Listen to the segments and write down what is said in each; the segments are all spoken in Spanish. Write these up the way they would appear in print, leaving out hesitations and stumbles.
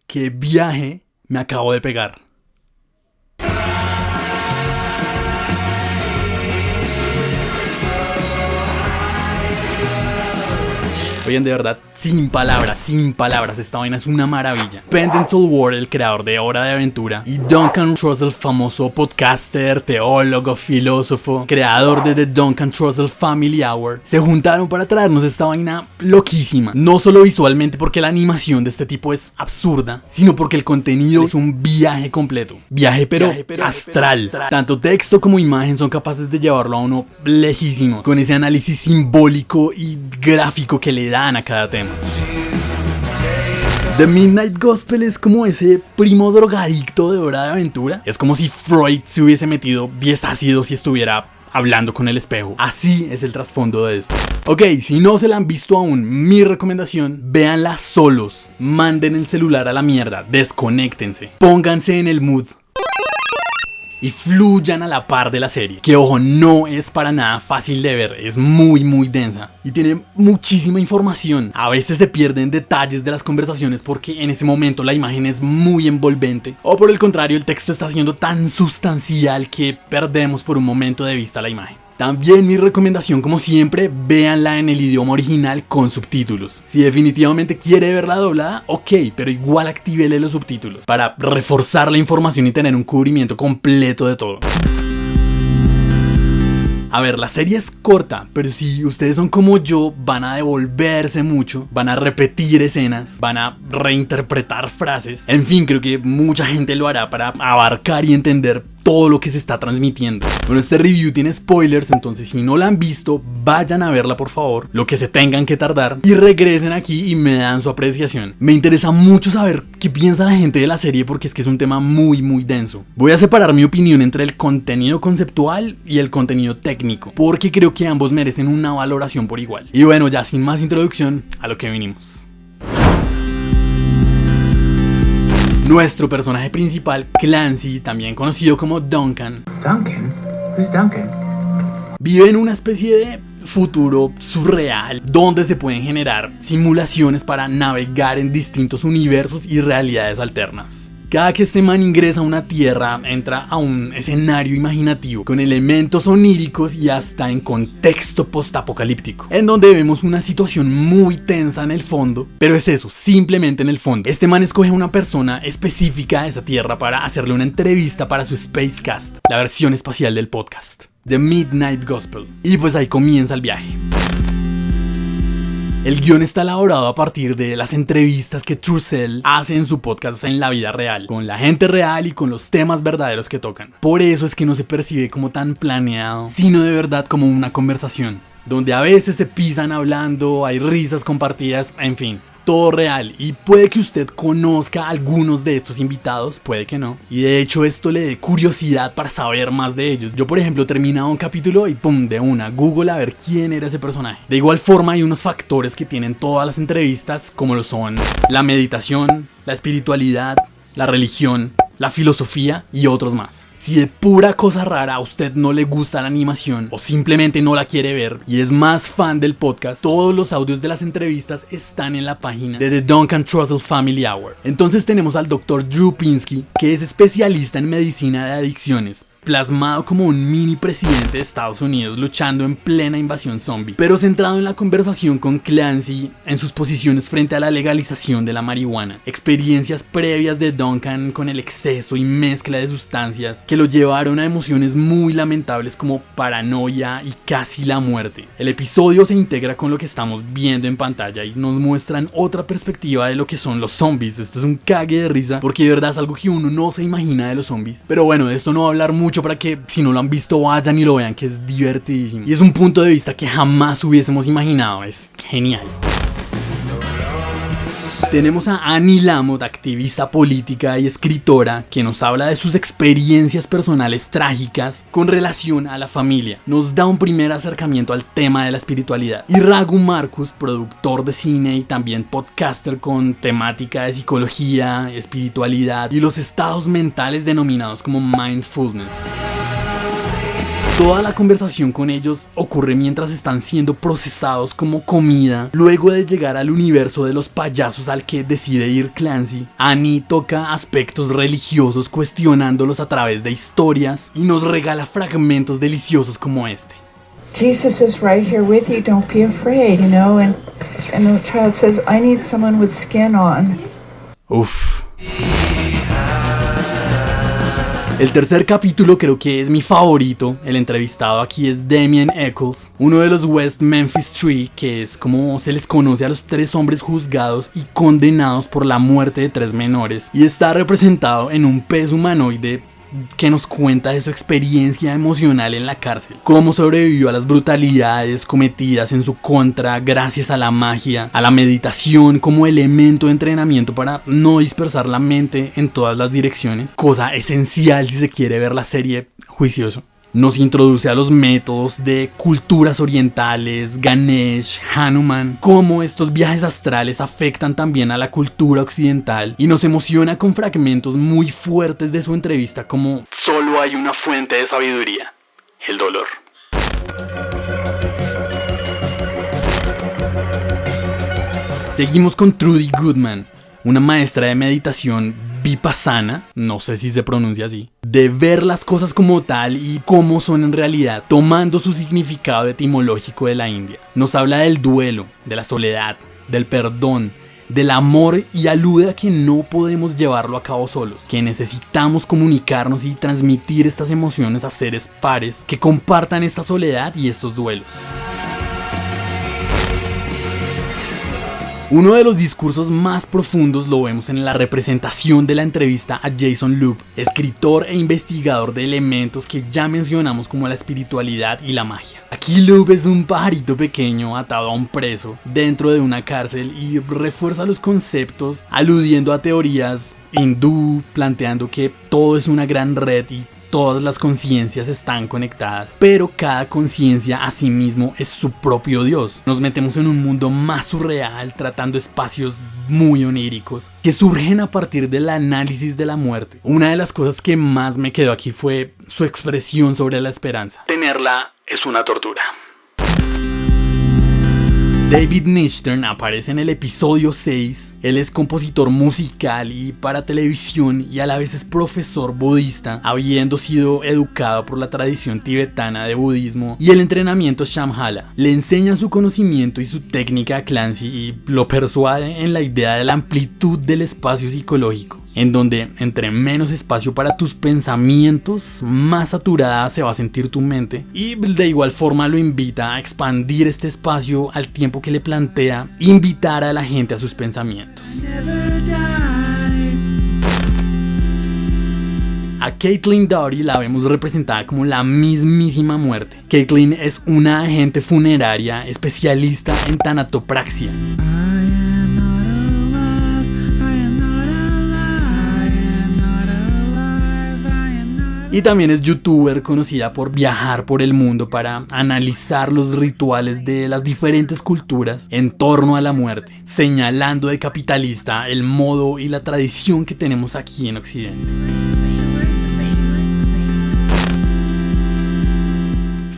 ¿Qué viaje me acabo de pegar? Oigan, de verdad, sin palabras, esta vaina es una maravilla. Pendleton Ward, el creador de Hora de Aventura, y Duncan Trussell, famoso podcaster, teólogo, filósofo, creador de The Duncan Trussell Family Hour, se juntaron para traernos esta vaina loquísima. No solo visualmente porque la animación de este tipo es absurda, sino porque el contenido es un viaje completo. Viaje pero astral. Tanto texto como imagen son capaces de llevarlo a uno lejísimo, con ese análisis simbólico y gráfico que le da a cada tema. The Midnight Gospel es como ese primo drogadicto de Hora de Aventura. Es como si Freud se hubiese metido 10 ácidos y estuviera hablando con el espejo. Así es el trasfondo de esto. Ok, si no se la han visto aún, mi recomendación, véanla solos. Manden el celular a la mierda, desconéctense, pónganse en el mood y fluyan a la par de la serie, que ojo, no es para nada fácil de ver, es muy densa y tiene muchísima información. A veces se pierden detalles de las conversaciones porque en ese momento la imagen es muy envolvente, o por el contrario el texto está siendo tan sustancial que perdemos por un momento de vista la imagen. También mi recomendación, como siempre, véanla en el idioma original con subtítulos. Si definitivamente quiere verla doblada, ok, pero igual actívele los subtítulos para reforzar la información y tener un cubrimiento completo de todo. A ver, la serie es corta, pero si ustedes son como yo, van a devolverse mucho, van a repetir escenas, van a reinterpretar frases. En fin, creo que mucha gente lo hará para abarcar y entender todo lo que se está transmitiendo. Bueno, este review tiene spoilers, entonces si no la han visto, vayan a verla por favor, lo que se tengan que tardar, y regresen aquí y me dan su apreciación. Me interesa mucho saber qué piensa la gente de la serie porque es que es un tema muy denso. Voy a separar mi opinión entre el contenido conceptual y el contenido técnico, porque creo que ambos merecen una valoración por igual. Y bueno, ya sin más introducción, a lo que vinimos. Nuestro personaje principal, Clancy, también conocido como Duncan. Duncan? Who's Duncan? Vive en una especie de futuro surreal donde se pueden generar simulaciones para navegar en distintos universos y realidades alternas. Cada que este man ingresa a una tierra, entra a un escenario imaginativo con elementos oníricos y hasta en contexto postapocalíptico, en donde vemos una situación muy tensa en el fondo, pero es eso, simplemente en el fondo. Este man escoge a una persona específica de esa tierra para hacerle una entrevista para su Spacecast, la versión espacial del podcast, The Midnight Gospel. Y pues ahí comienza el viaje. El guión está elaborado a partir de las entrevistas que Trussell hace en su podcast en la vida real, con la gente real y con los temas verdaderos que tocan. Por eso es que no se percibe como tan planeado, sino de verdad como una conversación, donde a veces se pisan hablando, hay risas compartidas, en fin. Todo real, y puede que usted conozca a algunos de estos invitados, puede que no, y de hecho esto le dé curiosidad para saber más de ellos. Yo por ejemplo terminaba un capítulo y pum, de una, Google a ver quién era ese personaje. De igual forma hay unos factores que tienen todas las entrevistas, como lo son la meditación, la espiritualidad, la religión, la filosofía y otros más. Si de pura cosa rara a usted no le gusta la animación o simplemente no la quiere ver y es más fan del podcast, todos los audios de las entrevistas están en la página de The Duncan Trussell Family Hour. Entonces tenemos al Dr. Drew Pinsky, que es especialista en medicina de adicciones, plasmado como un mini presidente de Estados Unidos luchando en plena invasión zombie, pero centrado en la conversación con Clancy en sus posiciones frente a la legalización de la marihuana, experiencias previas de Duncan con el exceso y mezcla de sustancias que lo llevaron a emociones muy lamentables como paranoia y casi la muerte. El episodio se integra con lo que estamos viendo en pantalla y nos muestran otra perspectiva de lo que son los zombies. Esto es un cague de risa porque de verdad es algo que uno no se imagina de los zombies, pero bueno, de esto no voy a hablar mucho para que si no lo han visto vayan y lo vean, que es divertidísimo y es un punto de vista que jamás hubiésemos imaginado. Es genial. Tenemos a Annie Lamott, activista política y escritora, que nos habla de sus experiencias personales trágicas con relación a la familia. Nos da un primer acercamiento al tema de la espiritualidad. Y Raghu Markus, productor de cine y también podcaster con temática de psicología, espiritualidad y los estados mentales denominados como mindfulness. Toda la conversación con ellos ocurre mientras están siendo procesados como comida. Luego de llegar al universo de los payasos al que decide ir Clancy, Annie toca aspectos religiosos cuestionándolos a través de historias y nos regala fragmentos deliciosos como este. Jesus is right here with you, don't be afraid, you know, and the child says, I need someone with skin on. Uff. El tercer capítulo creo que es mi favorito. El entrevistado aquí es Damien Eccles, uno de los West Memphis 3, que es como se les conoce a los 3 hombres juzgados y condenados por la muerte de 3 menores, y está representado en un pez humanoide que nos cuenta de su experiencia emocional en la cárcel, cómo sobrevivió a las brutalidades cometidas en su contra gracias a la magia, a la meditación como elemento de entrenamiento para no dispersar la mente en todas las direcciones, cosa esencial si se quiere ver la serie juicioso. Nos introduce a los métodos de culturas orientales, Ganesh, Hanuman, cómo estos viajes astrales afectan también a la cultura occidental, y nos emociona con fragmentos muy fuertes de su entrevista como solo hay una fuente de sabiduría, el dolor. Seguimos con Trudy Goodman, una maestra de meditación vipassana, no sé si se pronuncia así, de ver las cosas como tal y cómo son en realidad, tomando su significado etimológico de la India. Nos habla del duelo, de la soledad, del perdón, del amor, y alude a que no podemos llevarlo a cabo solos, que necesitamos comunicarnos y transmitir estas emociones a seres pares que compartan esta soledad y estos duelos. Uno de los discursos más profundos lo vemos en la representación de la entrevista a Jason Loop, escritor e investigador de elementos que ya mencionamos como la espiritualidad y la magia. Aquí Loop es un pajarito pequeño atado a un preso dentro de una cárcel y refuerza los conceptos aludiendo a teorías hindú, planteando que todo es una gran red y todas las conciencias están conectadas, pero cada conciencia a sí mismo es su propio Dios. Nos metemos en un mundo más surreal, tratando espacios muy oníricos que surgen a partir del análisis de la muerte. Una de las cosas que más me quedó aquí fue su expresión sobre la esperanza. Tenerla es una tortura. David Nichtern aparece en el episodio 6. Él es compositor musical y para televisión, y a la vez es profesor budista, habiendo sido educado por la tradición tibetana de budismo y el entrenamiento Shambhala. Le enseña su conocimiento y su técnica a Clancy y lo persuade en la idea de la amplitud del espacio psicológico, en donde entre menos espacio para tus pensamientos, más saturada se va a sentir tu mente, y de igual forma lo invita a expandir este espacio al tiempo que le plantea invitar a la gente a sus pensamientos. A Caitlin Doughty la vemos representada como la mismísima muerte. Caitlin es una agente funeraria especialista en tanatopraxia. Y también es youtuber conocida por viajar por el mundo para analizar los rituales de las diferentes culturas en torno a la muerte, señalando de capitalista el modo y la tradición que tenemos aquí en Occidente.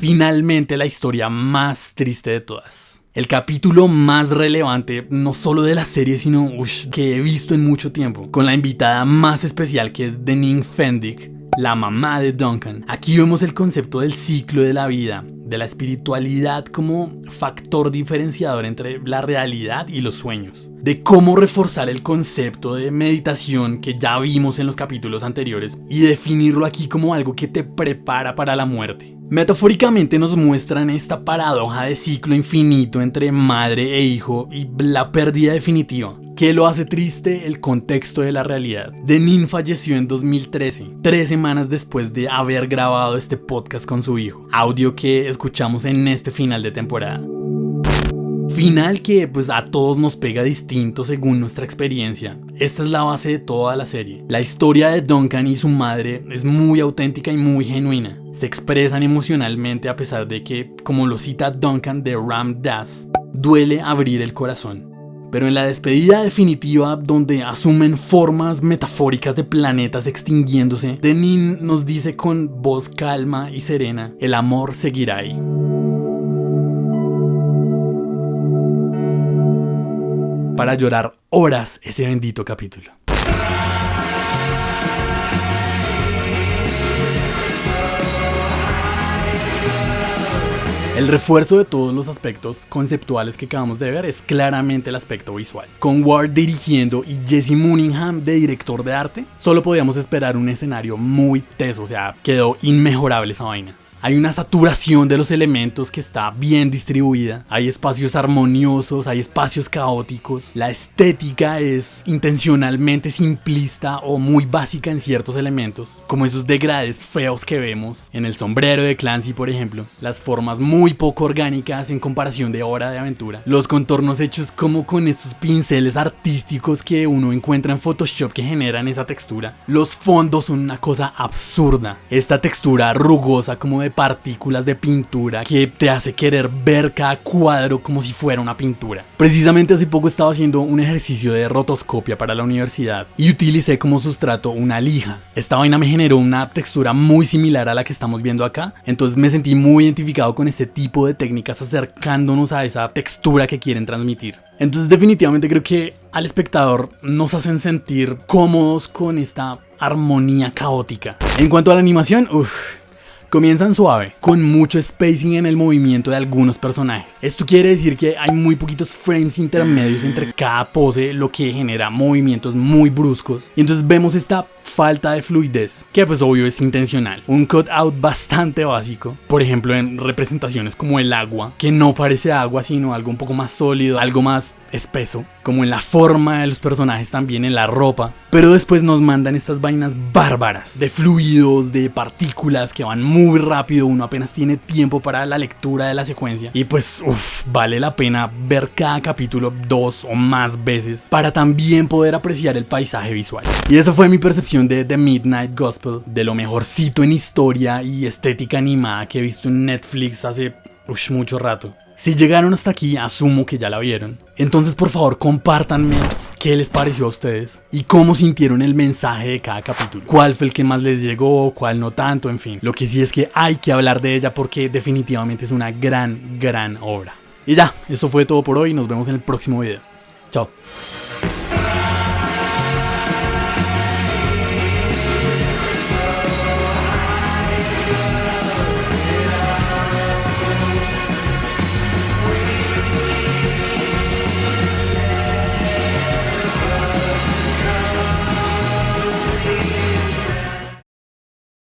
Finalmente, la historia más triste de todas. El capítulo más relevante, no solo de la serie, sino que he visto en mucho tiempo, con la invitada más especial, que es Deneen Fendick, la mamá de Duncan. Aquí vemos el concepto del ciclo de la vida, de la espiritualidad como factor diferenciador entre la realidad y los sueños, de cómo reforzar el concepto de meditación que ya vimos en los capítulos anteriores y definirlo aquí como algo que te prepara para la muerte. Metafóricamente nos muestran esta paradoja de ciclo infinito entre madre e hijo y la pérdida definitiva. ¿Qué lo hace triste? El contexto de la realidad. Deneen falleció en 2013, 3 semanas después de haber grabado este podcast con su hijo, audio que escuchamos en este final de temporada. Final que a todos nos pega distinto según nuestra experiencia. Esta es la base de toda la serie. La historia de Duncan y su madre es muy auténtica y muy genuina. Se expresan emocionalmente a pesar de que, como lo cita Duncan de Ram Dass, duele abrir el corazón. Pero en la despedida definitiva, donde asumen formas metafóricas de planetas extinguiéndose, Deneen nos dice con voz calma y serena: el amor seguirá ahí. Para llorar horas ese bendito capítulo. El refuerzo de todos los aspectos conceptuales que acabamos de ver es claramente el aspecto visual. Con Ward dirigiendo y Jesse Mooneyham de director de arte, solo podíamos esperar un escenario muy teso, o sea, quedó inmejorable esa vaina. Hay una saturación de los elementos que está bien distribuida, hay espacios armoniosos, hay espacios caóticos, la estética es intencionalmente simplista o muy básica en ciertos elementos, como esos degrades feos que vemos en el sombrero de Clancy, por ejemplo, las formas muy poco orgánicas en comparación de Hora de Aventura, los contornos hechos como con estos pinceles artísticos que uno encuentra en Photoshop que generan esa textura, los fondos son una cosa absurda, esta textura rugosa como de partículas de pintura que te hace querer ver cada cuadro como si fuera una pintura. Precisamente hace poco estaba haciendo un ejercicio de rotoscopia para la universidad y utilicé como sustrato una lija. Esta vaina me generó una textura muy similar a la que estamos viendo acá, entonces me sentí muy identificado con este tipo de técnicas acercándonos a esa textura que quieren transmitir. Entonces definitivamente creo que al espectador nos hacen sentir cómodos con esta armonía caótica. En cuanto a la animación, comienzan suave, con mucho spacing en el movimiento de algunos personajes. Esto quiere decir que hay muy poquitos frames intermedios entre cada pose, lo que genera movimientos muy bruscos. Y entonces vemos esta falta de fluidez, que pues obvio es intencional. Un cutout bastante básico, por ejemplo en representaciones como el agua, que no parece agua sino algo un poco más sólido, algo más espeso, como en la forma de los personajes, también en la ropa. Pero después nos mandan estas vainas bárbaras de fluidos, de partículas que van muy rápido, uno apenas tiene tiempo para la lectura de la secuencia y pues vale la pena ver cada capítulo 2 o más veces para también poder apreciar el paisaje visual. Y esa fue mi percepción de The Midnight Gospel, de lo mejorcito en historia y estética animada que he visto en Netflix hace mucho rato. Si llegaron hasta aquí, asumo que ya la vieron. Entonces por favor compártanme qué les pareció a ustedes y cómo sintieron el mensaje de cada capítulo. Cuál fue el que más les llegó, cuál no tanto, en fin. Lo que sí es que hay que hablar de ella porque definitivamente es una gran obra. Y ya, eso fue todo por hoy. Nos vemos en el próximo video. Chao.